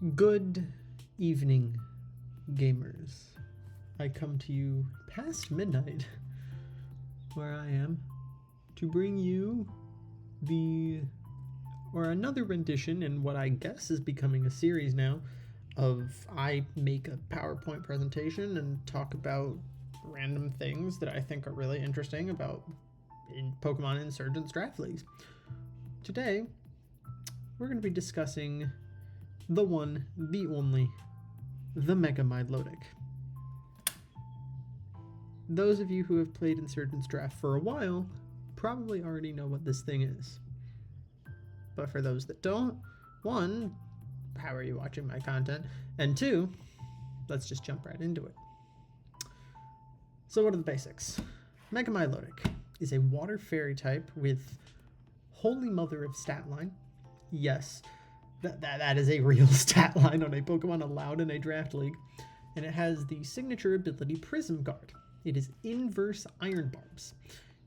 Good evening, gamers. I come to you past midnight, where I am, to bring you another rendition in what I guess is becoming a series now of I make a PowerPoint presentation and talk about random things that I think are really interesting about in Pokemon Insurgence Draft Leagues. Today, we're going to be discussing the one, the only, the Mega Milotic. Those of you who have played Insurgence Draft for a while probably already know what this thing is. But for those that don't, one, how are you watching my content? And two, let's just jump right into it. So what are the basics? Mega Milotic is a water fairy type with Holy Mother of stat line. Yes, that is a real stat line on a Pokemon allowed in a draft league. And it has the signature ability Prism Guard. It is inverse Iron Barbs.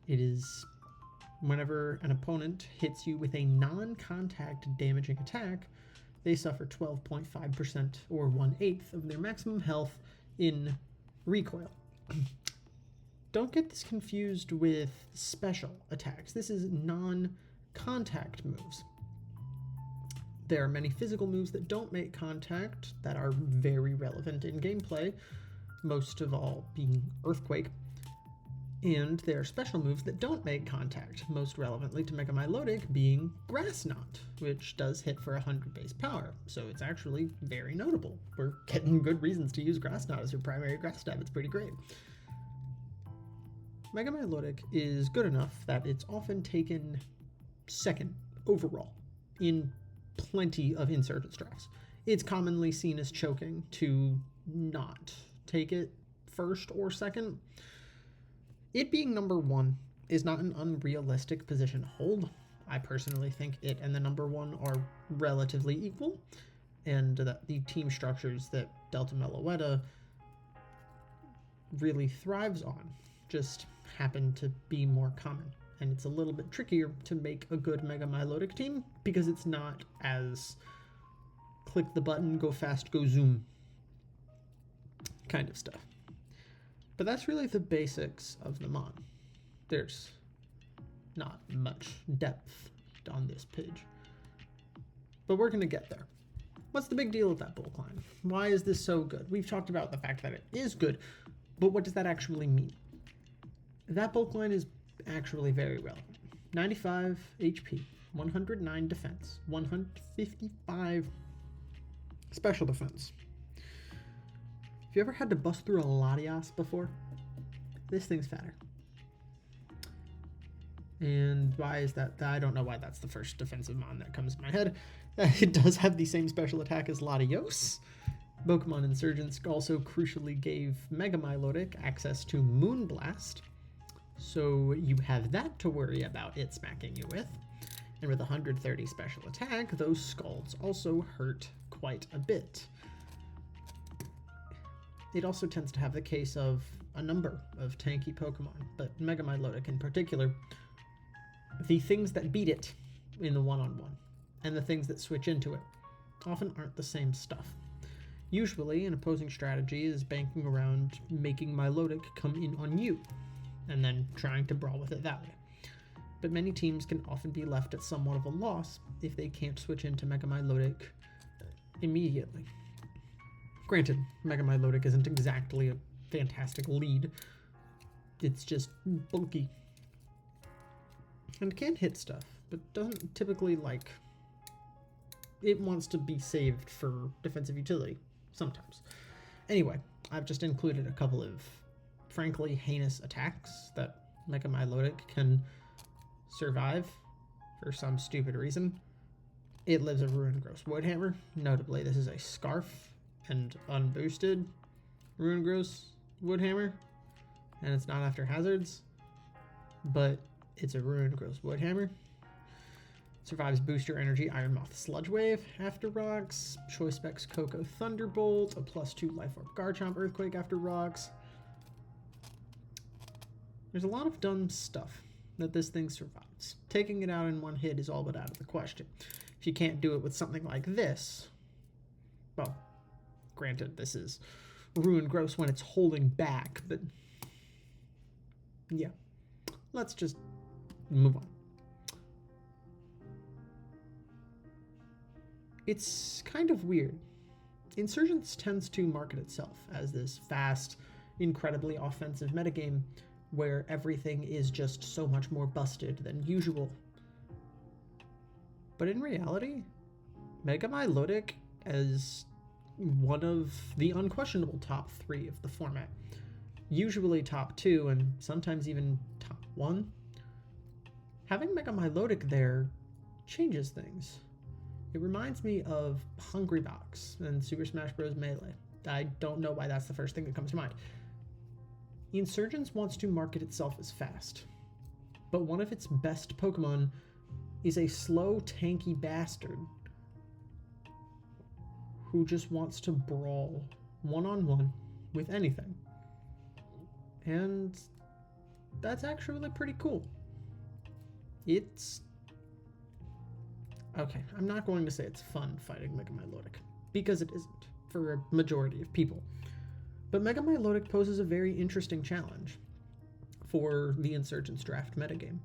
It is whenever an opponent hits you with a non-contact damaging attack, they suffer 12.5% or 1/8 of their maximum health in recoil. Don't get this confused with special attacks. This is non-contact moves. There are many physical moves that don't make contact that are very relevant in gameplay, most of all being Earthquake. And there are special moves that don't make contact, most relevantly to Mega Milotic being Grass Knot, which does hit for 100 base power, so it's actually very notable. We're getting good reasons to use Grass Knot as your primary grass type. It's pretty great. Mega Milotic is good enough that it's often taken second overall in plenty of Insurgence drafts. It's commonly seen as choking to not take it first or second. It being number one is not an unrealistic position to hold. I personally think it and the number one are relatively equal, and that the team structures that Delta Meloetta really thrives on just happen to be more common. And it's a little bit trickier to make a good Mega Milotic team because it's not as click the button, go fast, go zoom kind of stuff. But that's really the basics of the mon. There's not much depth on this page, but we're going to get there. What's the big deal with that bulk line? Why is this so good? We've talked about the fact that it is good, but what does that actually mean? That bulk line is actually very relevant. 95 HP, 109 defense, 155 special defense. If you ever had to bust through a Latias before, this thing's fatter. And why is that? I don't know why that's the first defensive mon that comes to my head. It does have the same special attack as Latios. Pokemon Insurgents also crucially gave Mega Milotic access to Moonblast, so you have that to worry about it smacking you with. And with 130 special attack, those Scalds also hurt quite a bit. It also tends to have the case of a number of tanky Pokemon, but Mega Milotic in particular, the things that beat it in the one-on-one and the things that switch into it often aren't the same stuff. Usually, an opposing strategy is banking around making Milotic come in on you, and then trying to brawl with it that way. But many teams can often be left at somewhat of a loss if they can't switch into Mega Milotic immediately. Granted, Mega Milotic isn't exactly a fantastic lead. It's just bulky. And can hit stuff, but doesn't typically it wants to be saved for defensive utility, sometimes. Anyway, I've just included a couple of frankly heinous attacks that Mega Milotic can survive for some stupid reason. It lives a Ruin Gross Woodhammer. Notably, this is a Scarf and unboosted Ruin Gross Woodhammer, and it's not after hazards, but it's a Ruin Gross Woodhammer. Survives Booster Energy Iron Moth Sludge Wave after rocks, Choice Specs Coco Thunderbolt, a +2 Life Orb Garchomp Earthquake after rocks. There's a lot of dumb stuff that this thing survives. Taking it out in one hit is all but out of the question. If you can't do it with something like this, Well, granted, this is Ruin Gross when it's holding back, but yeah. Let's just move on. It's kind of weird. Insurgence tends to market itself as this fast, incredibly offensive metagame where everything is just so much more busted than usual. But in reality, Mega Milotic is one of the unquestionable top 3 of the format. Usually top 2 and sometimes even top 1. Having Mega Milotic there changes things. It reminds me of Hungrybox and Super Smash Bros. Melee. I don't know why that's the first thing that comes to mind. Insurgence wants to market itself as fast, but one of its best Pokemon is a slow, tanky bastard who just wants to brawl one-on-one with anything. And that's actually pretty cool. It's... okay, I'm not going to say it's fun fighting Mega Milotic, because it isn't, for a majority of people. But Mega Milotic poses a very interesting challenge for the Insurgence Draft metagame.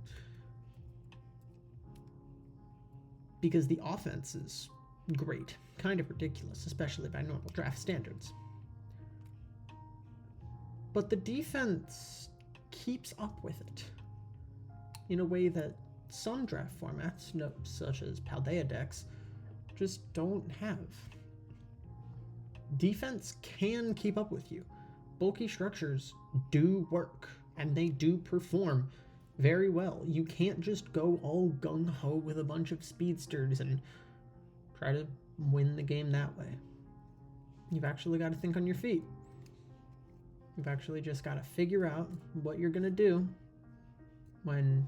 Because the offense is great, kind of ridiculous, especially by normal draft standards. But the defense keeps up with it in a way that some draft formats, such as Paldea decks, just don't have. Defense can keep up with you. Bulky structures do work, and they do perform very well. You can't just go all gung-ho with a bunch of speedsters and try to win the game that way. You've actually got to think on your feet. You've actually just got to figure out what you're going to do when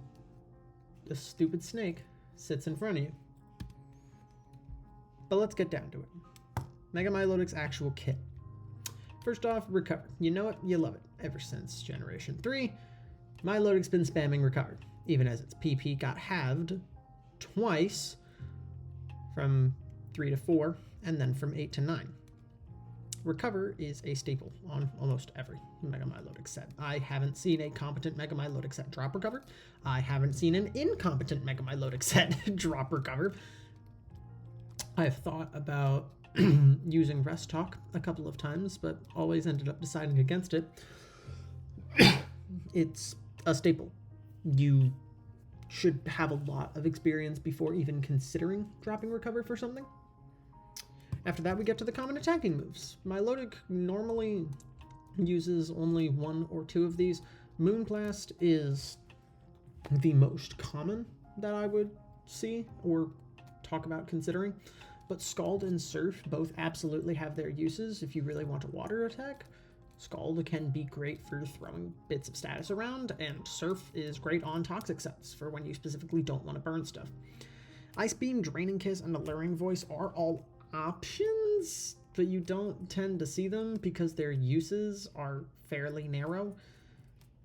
the stupid snake sits in front of you. But let's get down to it. Mega Milotic's actual kit. First off, Recover. You know it, you love it. Ever since Generation 3, Milotic's been spamming Recover, even as its PP got halved twice from 3 to 4, and then from 8 to 9. Recover is a staple on almost every Mega Milotic set. I haven't seen a competent Mega Milotic set drop Recover. I haven't seen an incompetent Mega Milotic set drop Recover. I've thought about using Rest Talk a couple of times, but always ended up deciding against it. It's a staple. You should have a lot of experience before even considering dropping Recover for something. After that, we get to the common attacking moves. Milotic normally uses only 1 or 2 of these. Moonblast is the most common that I would see or talk about considering. But Scald and Surf both absolutely have their uses if you really want a water attack. Scald can be great for throwing bits of status around, and Surf is great on toxic sets for when you specifically don't want to burn stuff. Ice Beam, Draining Kiss, and Alluring Voice are all options, but you don't tend to see them because their uses are fairly narrow.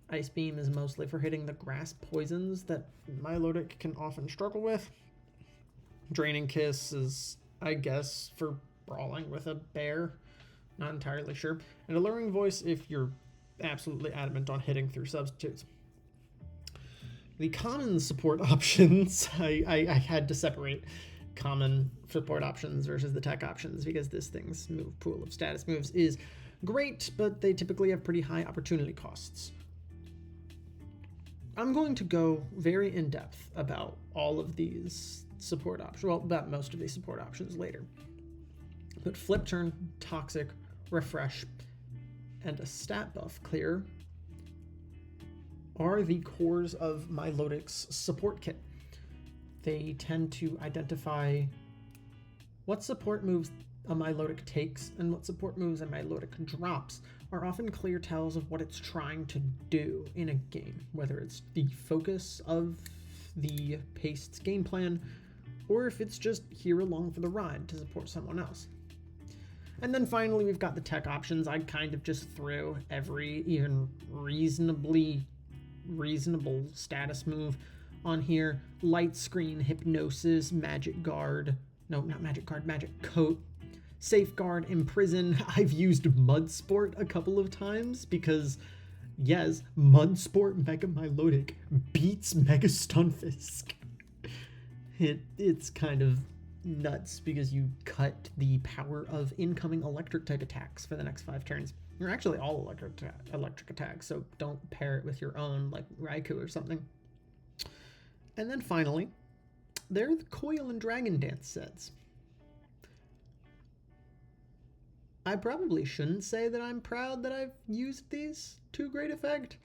Ice Beam is mostly for hitting the grass poisons that Milotic can often struggle with. Draining Kiss is, I guess, for brawling with a bear. Not entirely sure. And Alluring Voice if you're absolutely adamant on hitting through substitutes. The common support options, I had to separate common support options versus the tech options because this thing's move pool of status moves is great, but they typically have pretty high opportunity costs. I'm going to go very in depth about all of these support options, well, about most of these support options later. But Flip Turn, Toxic, Refresh, and a stat buff clear are the cores of Milotic's support kit. They tend to identify what support moves a Milotic takes and what support moves a Milotic drops are often clear tells of what it's trying to do in a game, whether it's the focus of the paced game plan or if it's just here along for the ride to support someone else. And then finally, we've got the tech options. I kind of just threw every even reasonable status move on here. Light Screen, Hypnosis, Magic Guard. No, not Magic Guard, Magic Coat, Safeguard, Imprison. I've used Mud Sport a couple of times because, yes, Mud Sport Mega Milotic beats Mega Stunfisk. It's kind of nuts because you cut the power of incoming electric type attacks for the next 5 turns. You're actually all electric attacks, so don't pair it with your own, like Raikou or something. And then finally, there are the Coil and Dragon Dance sets. I probably shouldn't say that I'm proud that I've used these to great effect.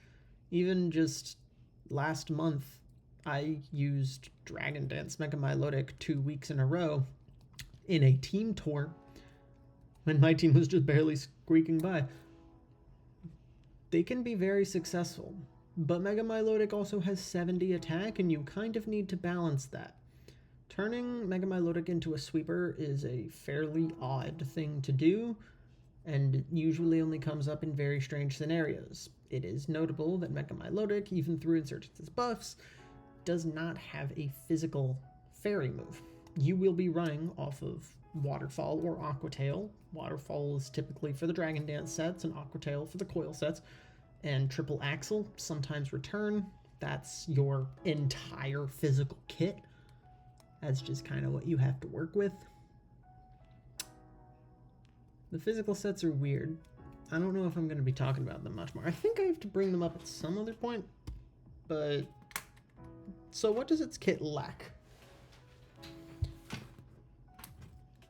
Even just last month, I used Dragon Dance Mega Milotic 2 weeks in a row in a team tour when my team was just barely squeaking by. They can be very successful, but Mega Milotic also has 70 attack, and you kind of need to balance that. Turning Mega Milotic into a sweeper is a fairly odd thing to do, and it usually only comes up in very strange scenarios. It is notable that Mega Milotic, even through Insurgence's buffs, does not have a physical fairy move. You will be running off of Waterfall or Aqua Tail. Waterfall is typically for the Dragon Dance sets and Aqua Tail for the Coil sets. And Triple Axle, sometimes Return. That's your entire physical kit. That's just kind of what you have to work with. The physical sets are weird. I don't know if I'm going to be talking about them much more. I think I have to bring them up at some other point. But, so what does its kit lack?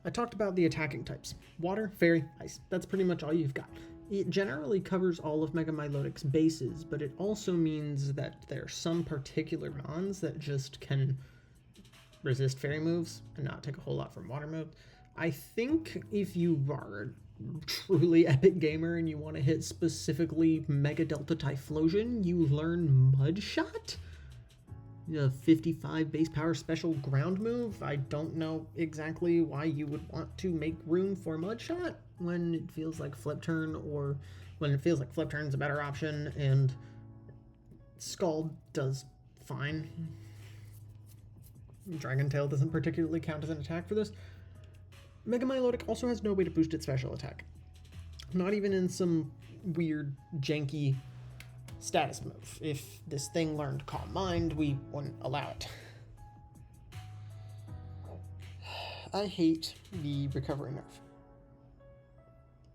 I talked about the attacking types. Water, Fairy, Ice. That's pretty much all you've got. It generally covers all of Mega Milotic's bases, but it also means that there are some particular mons that just can resist fairy moves and not take a whole lot from water moves. I think if you are a truly epic gamer and you want to hit specifically Mega Delta Typhlosion, you learn Mud Shot? A 55 base power special ground move. I don't know exactly why you would want to make room for Mud Shot when it feels like Flip Turn, or when it feels like Flip Turn is a better option, and Scald does fine. Dragon Tail doesn't particularly count as an attack for this. Mega Milotic also has no way to boost its special attack. Not even in some weird, janky status move. If this thing learned Calm Mind, we wouldn't allow it. I hate the recovery nerf.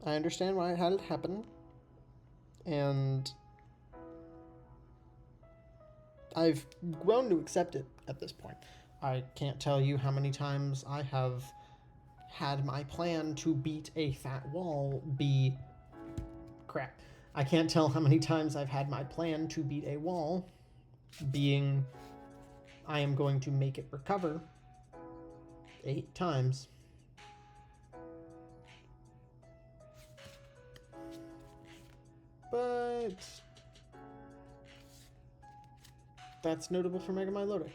I understand why it had it happen, and I've grown to accept it at this point. I can't tell you how many times I have had my plan to beat a fat wall be crap. I can't tell how many times I've had my plan to beat a wall being I am going to make it recover 8 times. But that's notable for Mega Milotic.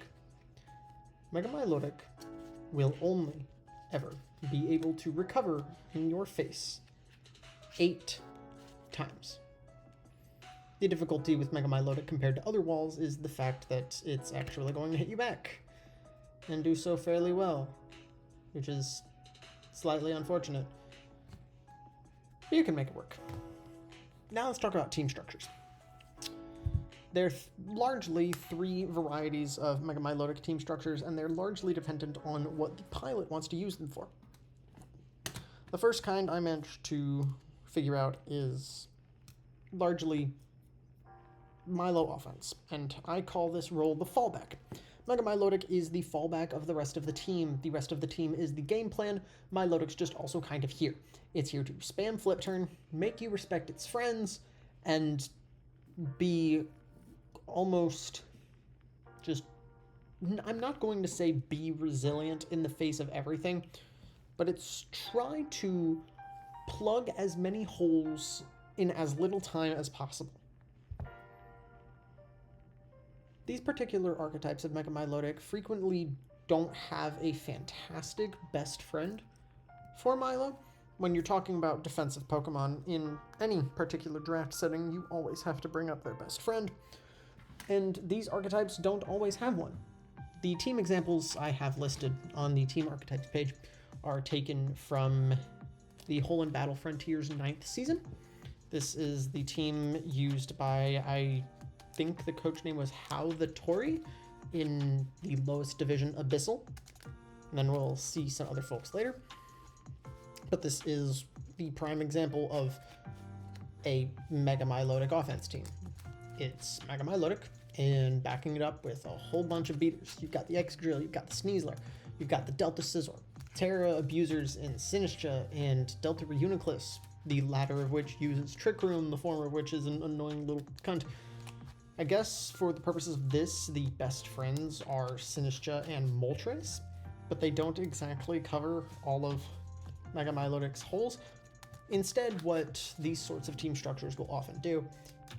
Mega Milotic will only ever be able to recover in your face 8 times. The difficulty with Mega Milotic compared to other walls is the fact that it's actually going to hit you back and do so fairly well, which is slightly unfortunate. But you can make it work. Now let's talk about team structures. There are largely 3 varieties of Mega Milotic team structures, and they're largely dependent on what the pilot wants to use them for. The first kind I managed to figure out is largely Milo offense, and I call this role the fallback. Mega Milotic is the fallback of the rest of the team. The rest of the team is the game plan. Milotic's just also kind of here. It's here to spam Flip Turn, make you respect its friends, and be almost just, I'm not going to say be resilient in the face of everything, but it's try to plug as many holes in as little time as possible. These particular archetypes of Mega Milotic frequently don't have a fantastic best friend for Milo. When you're talking about defensive Pokemon in any particular draft setting, you always have to bring up their best friend, and these archetypes don't always have one. The team examples I have listed on the team archetypes page are taken from the Whole in Battle Frontiers 9th season. This is the team used by, I think the coach name was How the Tory in the lowest division, Abyssal. And then we'll see some other folks later. But this is the prime example of a Mega Milotic offense team. It's Mega Milotic, and backing it up with a whole bunch of beaters. You've got the Excadrill, you've got the Sneasler, you've got the Delta Scizor, Terra Abusers in Sinistcha, and Delta Reuniclus, the latter of which uses Trick Room, the former of which is an annoying little cunt. I guess for the purposes of this, the best friends are Sinistcha and Moltres, but they don't exactly cover all of Mega Milotic's holes. Instead, what these sorts of team structures will often do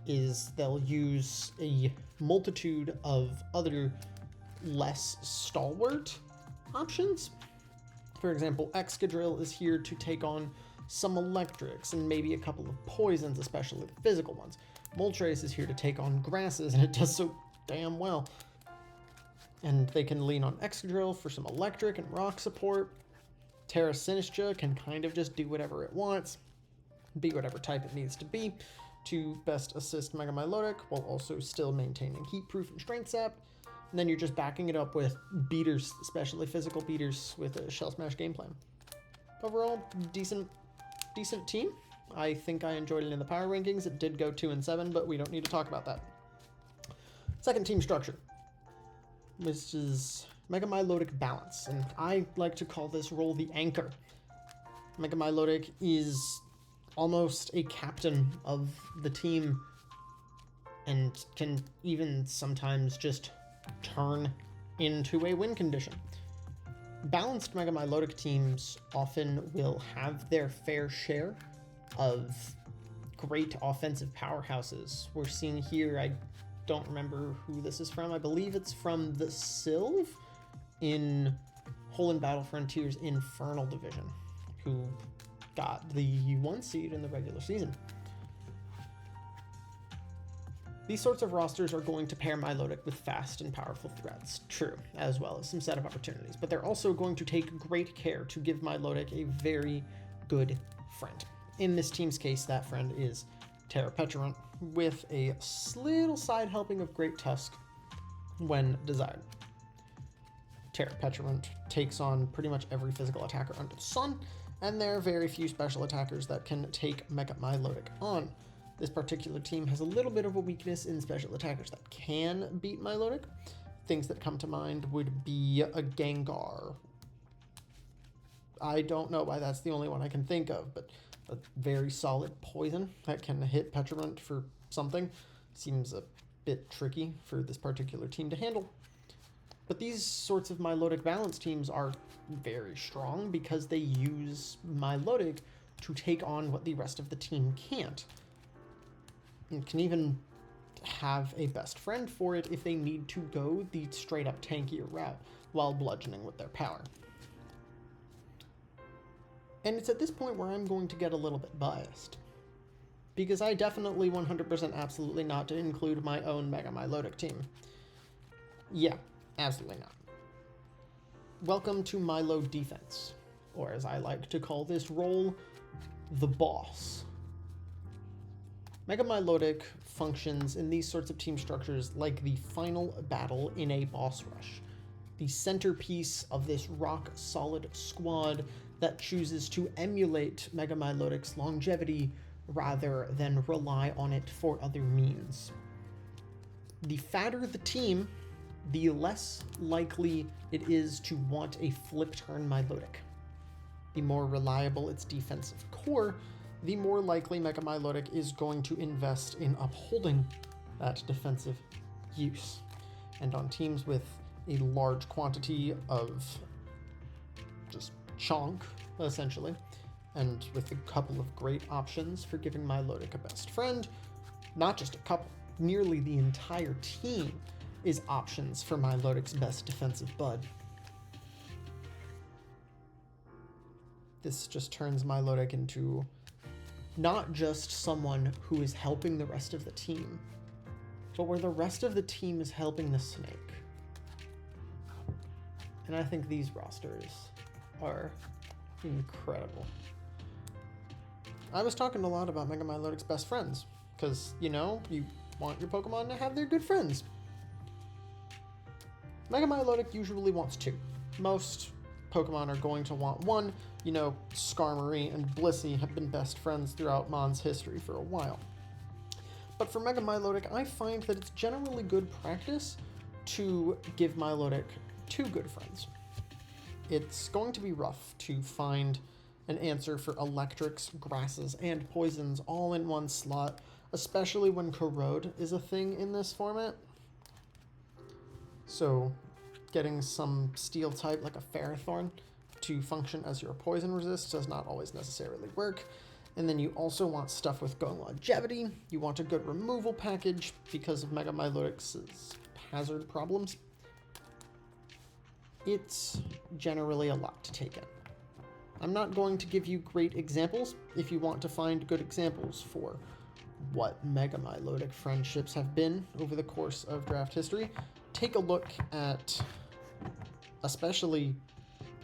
is they'll use a multitude of other less stalwart options. For example, Excadrill is here to take on some electrics and maybe a couple of poisons, especially the physical ones. Moltres is here to take on grasses, and it does so damn well. And they can lean on Excadrill for some electric and rock support. Terra Sinistcha can kind of just do whatever it wants, be whatever type it needs to be, to best assist Mega Milotic while also still maintaining heat proof and strength sap. And then you're just backing it up with beaters, especially physical beaters, with a Shell Smash game plan. Overall, decent team. I think I enjoyed it in the power rankings. It did go 2-7, but we don't need to talk about that. Second team structure, which is Mega Milotic Balance, and I like to call this role the anchor. Mega Milotic is almost a captain of the team and can even sometimes just turn into a win condition. Balanced Mega Milotic teams often will have their fair share of great offensive powerhouses. We're seeing here, I don't remember who this is from. I believe it's from the Sylve in Whole in Battle Frontiers Infernal Division, who got the 1 seed in the regular season. These sorts of rosters are going to pair Milotic with fast and powerful threats, true, as well as some setup opportunities, but they're also going to take great care to give Milotic a very good friend. In this team's case, that friend is Terra Petulant, with a little side helping of Great Tusk when desired. Terra Petulant takes on pretty much every physical attacker under the sun, and there are very few special attackers that can take Mega Milotic on. This particular team has a little bit of a weakness in special attackers that can beat Milotic. Things that come to mind would be a Gengar. I don't know why that's the only one I can think of, but a very solid poison that can hit Petulant for something seems a bit tricky for this particular team to handle. But these sorts of Milotic balance teams are very strong because they use Milotic to take on what the rest of the team can't. And can even have a best friend for it if they need to go the straight up tankier route while bludgeoning with their power. And it's at this point where I'm going to get a little bit biased, because I definitely 100% absolutely not to include my own Mega Milotic team. Yeah, absolutely not. Welcome to Milo Defense, or as I like to call this role, the boss. Mega Milotic functions in these sorts of team structures like the final battle in a boss rush, the centerpiece of this rock-solid squad that chooses to emulate Mega Milotic's longevity rather than rely on it for other means. The fatter the team, the less likely it is to want a flip-turn Milotic. The more reliable its defensive core, the more likely Mega Milotic is going to invest in upholding that defensive use. And on teams with a large quantity of just chonk, essentially, and with a couple of great options for giving Milotic a best friend, not just a couple, nearly the entire team is options for Milotic's best defensive bud. This just turns Milotic into not just someone who is helping the rest of the team, but where the rest of the team is helping the snake. And I think these rosters are incredible. I was talking a lot about Mega Milotic's best friends, because, you know, you want your Pokemon to have their good friends. Mega Milotic usually wants 2. Most Pokemon are going to want 1. You know, Skarmory and Blissey have been best friends throughout Mon's history for a while. But for Mega Milotic, I find that it's generally good practice to give Milotic 2 good friends. It's going to be rough to find an answer for electrics, grasses, and poisons all in one slot, especially when Corrode is a thing in this format. So getting some steel type like a Ferrothorn to function as your poison resist does not always necessarily work. And then you also want stuff with going longevity. You want a good removal package because of Mega Milotic's hazard problems. It's generally a lot to take in. I'm not going to give you great examples. If you want to find good examples for what Mega Milotic friendships have been over the course of draft history, take a look at especially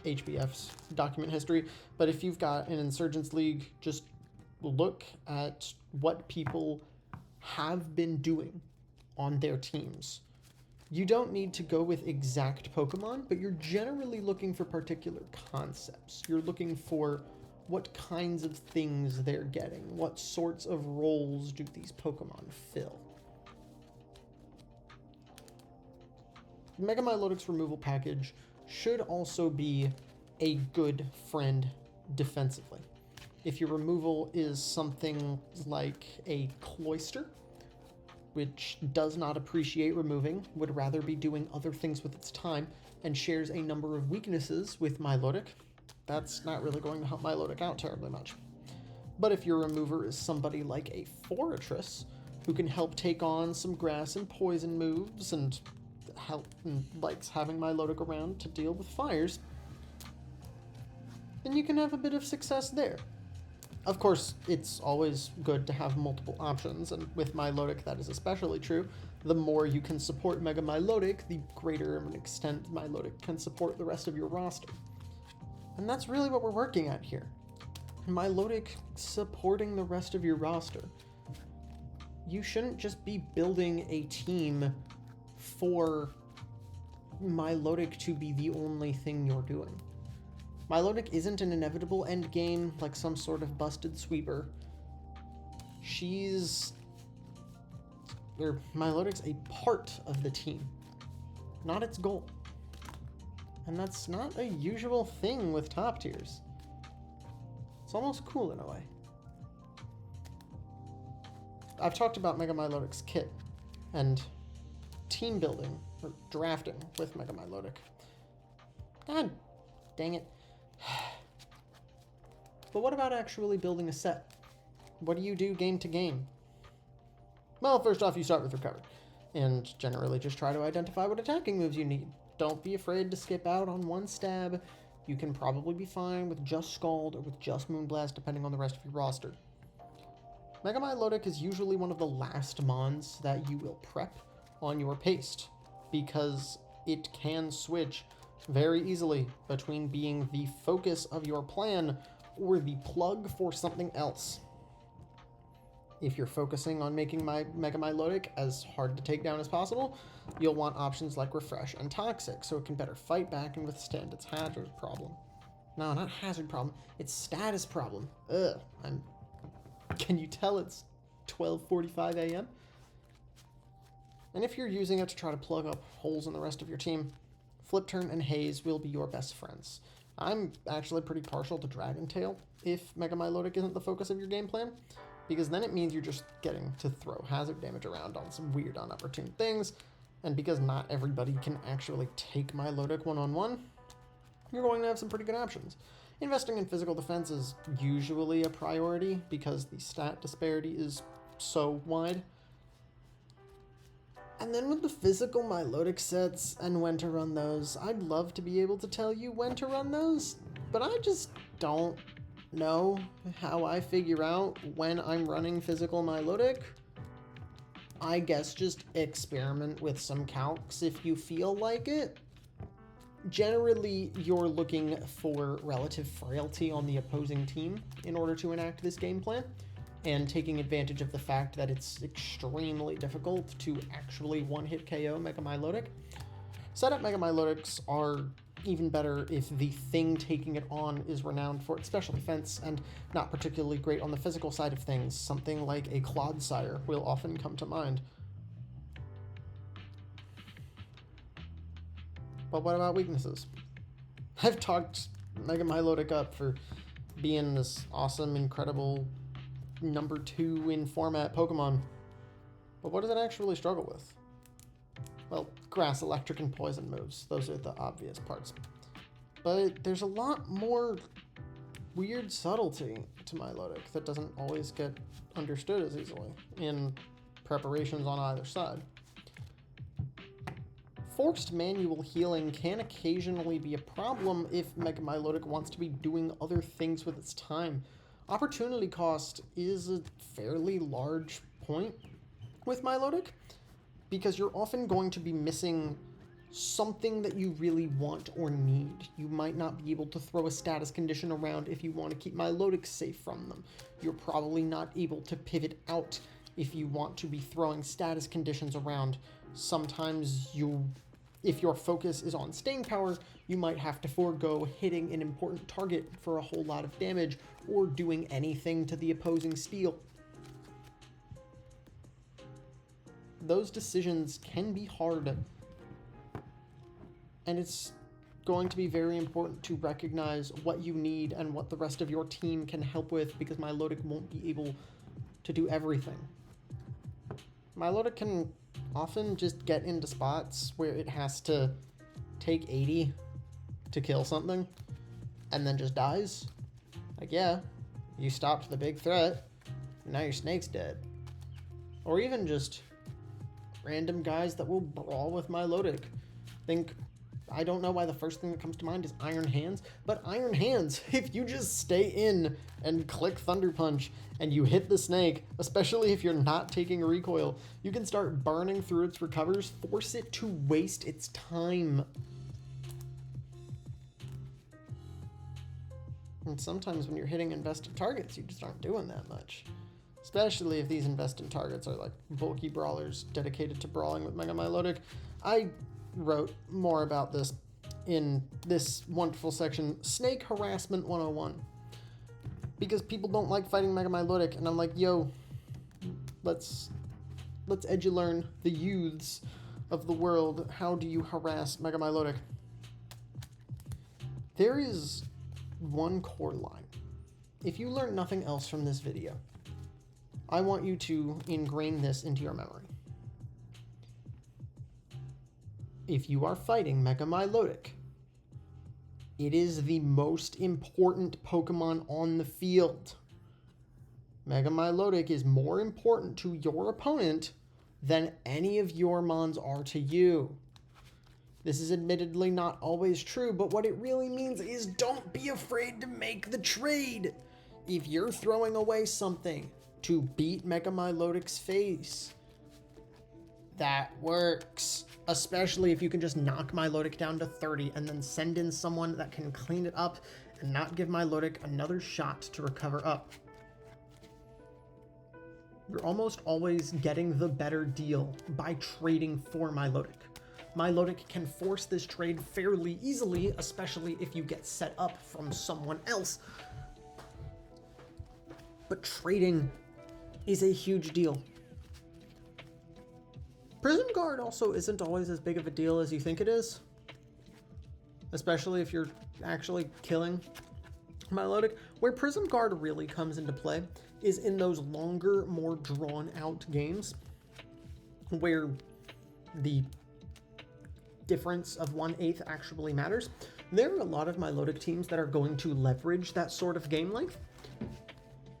HBF's document history, but if you've got an Insurgence League, just look at what people have been doing on their teams. You don't need to go with exact Pokemon, but you're generally looking for particular concepts. You're looking for what kinds of things they're getting, what sorts of roles do these Pokemon fill. Mega Milotic's removal package should also be a good friend defensively. If your removal is something like a Cloyster, which does not appreciate removing, would rather be doing other things with its time, and shares a number of weaknesses with Milotic, that's not really going to help Milotic out terribly much. But if your remover is somebody like a Forretress, who can help take on some grass and poison moves and likes having Milotic around to deal with fires, then you can have a bit of success there. Of course, it's always good to have multiple options, and with Milotic that is especially true. The more you can support Mega Milotic, the greater of an extent Milotic can support the rest of your roster. And that's really what we're working at here. Milotic supporting the rest of your roster. You shouldn't just be building a team for Milotic to be the only thing you're doing. Milotic isn't an inevitable endgame like some sort of busted sweeper. Milotic's a part of the team, not its goal. And that's not a usual thing with top tiers. It's almost cool in a way. I've talked about Mega Milotic's kit and team building or drafting with Mega Milotic. God dang it. But what about actually building a set? What do you do game to game? Well, first off, you start with Recover, and generally just try to identify what attacking moves you need. Don't be afraid to skip out on one stab. You can probably be fine with just Scald or with just Moonblast, depending on the rest of your roster. Mega Milotic is usually one of the last mons that you will prep on your paste, because it can switch very easily between being the focus of your plan or the plug for something else. If you're focusing on making my Mega Milotic as hard to take down as possible, you'll want options like Refresh and Toxic, so it can better fight back and withstand its hazard problem. No, not hazard problem, it's status problem. Can you tell it's 12:45 a.m.? And if you're using it to try to plug up holes in the rest of your team, Flip Turn and Haze will be your best friends. I'm actually pretty partial to Dragon Tail if Mega Milotic isn't the focus of your game plan, because then it means you're just getting to throw hazard damage around on some weird unopportune things, and because not everybody can actually take Milotic one-on-one, you're going to have some pretty good options. Investing in physical defense is usually a priority because the stat disparity is so wide. And then with the physical Milotic sets and when to run those, I'd love to be able to tell you when to run those, but I just don't know how I figure out when I'm running physical Milotic. I guess just experiment with some calcs if you feel like it. Generally, you're looking for relative frailty on the opposing team in order to enact this game plan, and taking advantage of the fact that it's extremely difficult to actually one-hit KO Mega Milotic. Setup Mega Milotics are even better if the thing taking it on is renowned for its special defense and not particularly great on the physical side of things. Something like a Clodsire will often come to mind. But what about weaknesses? I've talked Mega Milotic up for being this awesome, incredible number 2 in format Pokemon. But what does it actually struggle with? Well, grass, electric, and poison moves. Those are the obvious parts. But there's a lot more weird subtlety to Milotic that doesn't always get understood as easily in preparations on either side. Forced manual healing can occasionally be a problem if Mega Milotic wants to be doing other things with its time. Opportunity cost is a fairly large point with Milotic, because you're often going to be missing something that you really want or need. You might not be able to throw a status condition around if you want to keep Milotic safe from them. You're probably not able to pivot out if you want to be throwing status conditions around. Sometimes if your focus is on staying power, you might have to forego hitting an important target for a whole lot of damage or doing anything to the opposing steel. Those decisions can be hard, and it's going to be very important to recognize what you need and what the rest of your team can help with, because Milotic won't be able to do everything. Milotic can often just get into spots where it has to take 80 to kill something and then just dies. Like, yeah, you stopped the big threat, and now your snake's dead. Or even just random guys that will brawl with Milotic. I don't know why the first thing that comes to mind is Iron Hands, but Iron Hands, if you just stay in and click Thunder Punch and you hit the snake, especially if you're not taking recoil, you can start burning through its recovers, force it to waste its time. And sometimes when you're hitting invested targets, you just aren't doing that much. Especially if these invested targets are like bulky brawlers dedicated to brawling with Mega Milotic. I wrote more about this in this wonderful section, Snake Harassment 101. Because people don't like fighting Mega Milotic, and I'm like, yo, let's edu-learn the youths of the world. How do you harass Mega Milotic? There is one core line. If you learn nothing else from this video, I want you to ingrain this into your memory. If you are fighting Mega Milotic, it is the most important Pokemon on the field. Mega Milotic is more important to your opponent than any of your mons are to you. This is admittedly not always true, but what it really means is don't be afraid to make the trade. If you're throwing away something to beat Mega Milotic's face, that works. Especially if you can just knock Milotic down to 30 and then send in someone that can clean it up and not give Milotic another shot to recover up. You're almost always getting the better deal by trading for Milotic. Milotic can force this trade fairly easily, especially if you get set up from someone else. But trading is a huge deal. Prison Guard also isn't always as big of a deal as you think it is. Especially if you're actually killing Milotic. Where Prison Guard really comes into play is in those longer, more drawn out games where the difference of 1/8 actually matters. There are a lot of Milotic teams that are going to leverage that sort of game length.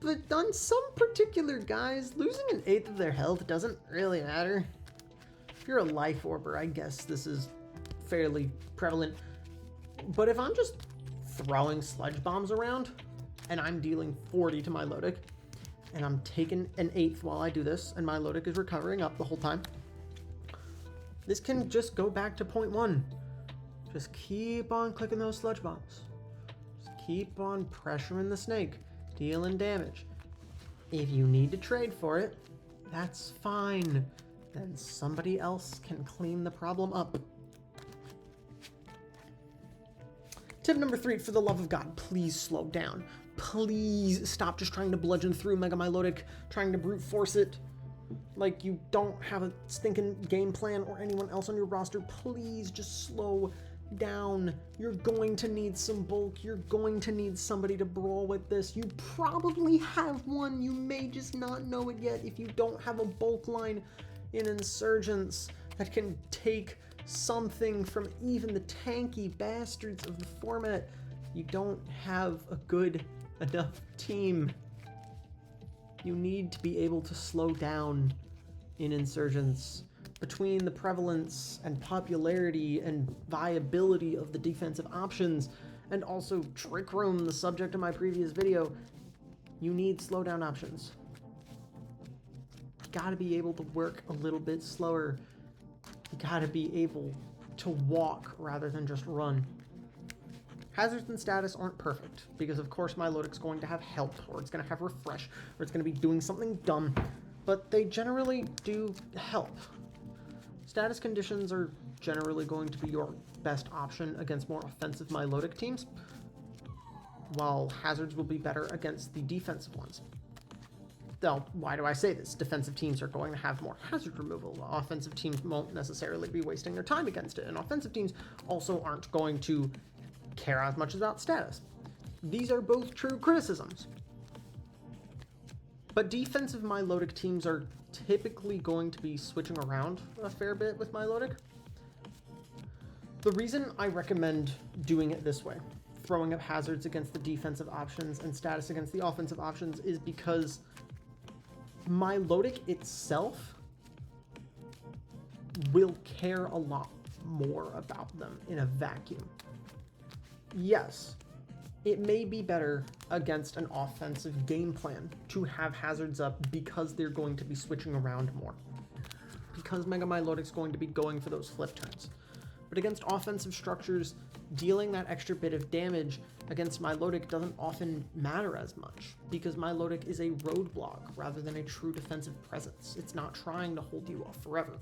But on some particular guys, losing 1/8 of their health doesn't really matter. If you're a Life Orber, I guess this is fairly prevalent. But if I'm just throwing sludge bombs around and I'm dealing 40 to Milotic and I'm taking 1/8 while I do this and Milotic is recovering up the whole time, this can just go back to point 1. Just keep on clicking those sludge bombs. Just keep on pressuring the snake, dealing damage. If you need to trade for it, that's fine. Then somebody else can clean the problem up. Tip number 3, for the love of God, please slow down. Please stop just trying to bludgeon through Mega Milotic, trying to brute force it like you don't have a stinking game plan or anyone else on your roster. Please just slow down. You're going to need some bulk. You're going to need somebody to brawl with this. You probably have one. You may just not know it yet. If you don't have a bulk line in Insurgence that can take something from even the tanky bastards of the format, you don't have a good enough team. You need to be able to slow down in Insurgence. Between the prevalence and popularity and viability of the defensive options, and also Trick Room, the subject of my previous video, you need slowdown options. You gotta be able to work a little bit slower. You gotta be able to walk rather than just run. Hazards and status aren't perfect, because of course Milotic's going to have help, or it's going to have refresh, or it's going to be doing something dumb, but they generally do help. Status conditions are generally going to be your best option against more offensive Milotic teams, while hazards will be better against the defensive ones. Now, why do I say this? Defensive teams are going to have more hazard removal. Offensive teams won't necessarily be wasting their time against it, and offensive teams also aren't going to care as much about status. These are both true criticisms. But defensive Milotic teams are typically going to be switching around a fair bit with Milotic. The reason I recommend doing it this way, throwing up hazards against the defensive options and status against the offensive options, is because Milotic itself will care a lot more about them in a vacuum. Yes, it may be better against an offensive game plan to have hazards up because they're going to be switching around more. Because Mega Milotic's going to be going for those flip turns. But against offensive structures, dealing that extra bit of damage against Milotic doesn't often matter as much, because Milotic is a roadblock rather than a true defensive presence. It's not trying to hold you off forever.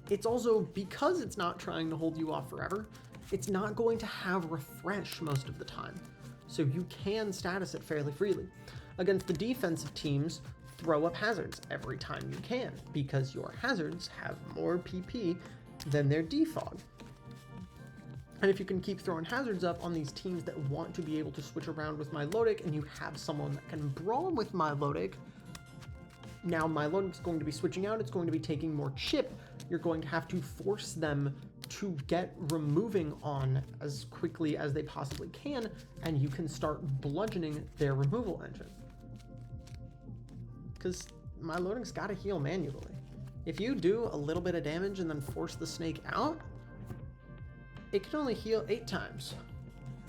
It's also, because it's not trying to hold you off forever, it's not going to have refresh most of the time, so you can status it fairly freely. Against the defensive teams, throw up hazards every time you can, because your hazards have more PP than their defog. And if you can keep throwing hazards up on these teams that want to be able to switch around with Milotic, and you have someone that can brawl with Milotic, now Milotic's going to be switching out, it's going to be taking more chip, you're going to have to force them to get removing on as quickly as they possibly can, and you can start bludgeoning their removal engine. Because Milotic's got to heal manually. If you do a little bit of damage and then force the snake out, it can only heal 8 times.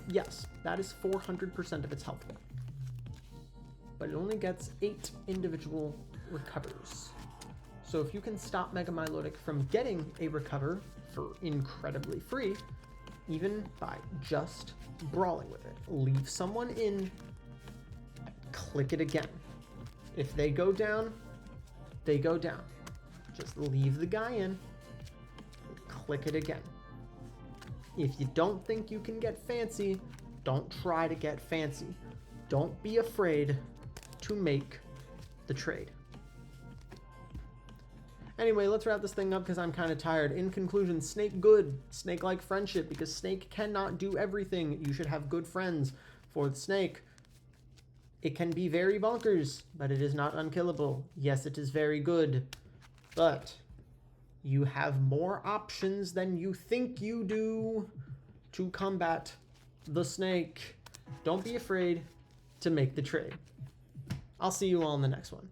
Yes, that is 400% of its health. But it only gets 8 individual recovers. So if you can stop Mega Milotic from getting a recover for incredibly free, even by just brawling with it, leave someone in, click it again. If they go down, they go down. Just leave the guy in, click it again. If you don't think you can get fancy, don't try to get fancy. Don't be afraid to make the trade. Anyway, let's wrap this thing up because I'm kind of tired. In conclusion, Snake good. Snake like friendship, because Snake cannot do everything. You should have good friends for the Snake. It can be very bonkers, but it is not unkillable. Yes, it is very good, but you have more options than you think you do to combat the Snake. Don't be afraid to make the trade. I'll see you all in the next one.